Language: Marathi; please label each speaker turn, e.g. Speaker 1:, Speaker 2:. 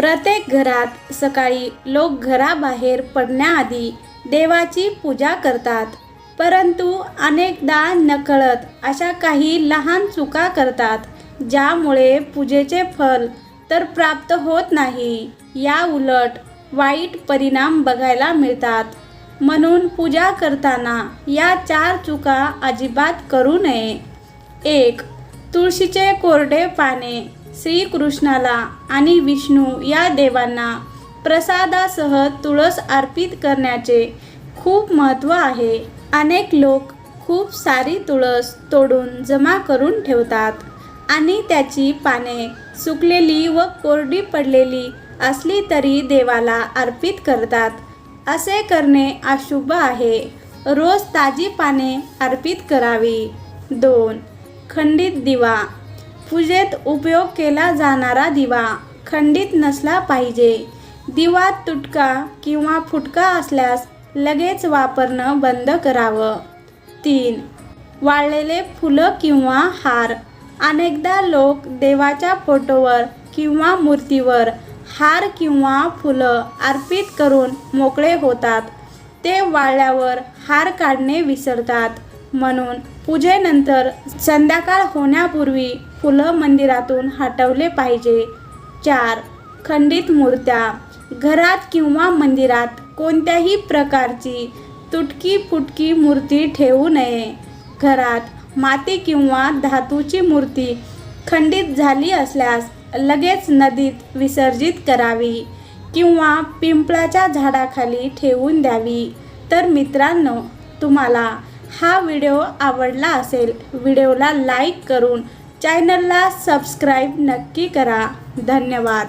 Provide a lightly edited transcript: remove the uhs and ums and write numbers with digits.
Speaker 1: प्रत्येक घरात सकाळी लोक घराबाहेर पडण्याआधी देवाची पूजा करतात, परंतु अनेकदा नकळत अशा काही लहान चुका करतात, ज्यामुळे पूजेचे फल तर प्राप्त होत नाही, या उलट वाईट परिणाम बघायला मिळतात। म्हणून पूजा करताना या 4 चुका अजिबात करू नये। 1. तुळशीचे कोरडे पाने श्रीकृष्णाला आणि विष्णू या देवांना प्रसादासह तुळस अर्पित करण्याचे खूप महत्त्व आहे। अनेक लोक खूप सारी तुळस तोडून जमा करून ठेवतात आणि त्याची पाने सुकलेली व कोरडी पडलेली असली तरी देवाला अर्पित करतात। असे करणे अशुभ आहे। रोज ताजी पाने अर्पित करावी। 2. खंडित दिवा पूजेत उपयोग केला जाणारा दिवा खंडित नसला पाहिजे। दिवा तुटका किंवा फुटका असल्यास लगेच वापरणं बंद करावं। 3. वाळलेले फुलं किंवा हार अनेकदा लोक देवाच्या फोटोवर किंवा मूर्तीवर हार किंवा फुलं अर्पित करून मोकळे होतात। ते वाळल्यावर हार काढणे विसरतात, म्हणून पूजेनंतर संध्याकाळ होण्यापूर्वी फुलं मंदिरातून हटवले पाहिजे। 4. खंडित मूर्त्या घरात किंवा मंदिरात कोणत्याही प्रकारची तुटकी फुटकी मूर्ती ठेवू नये। घरात माती किंवा धातूची मूर्ती खंडित झाली असल्यास लगेच नदीत विसर्जित करावी किंवा पिंपळाच्या झाडाखाली ठेवून द्यावी। तर मित्रांनो, तुम्हाला हा व्हिडिओ आवडला असेल, व्हिडिओला लाईक करून चॅनलला सबस्क्राईब नक्की करा। धन्यवाद।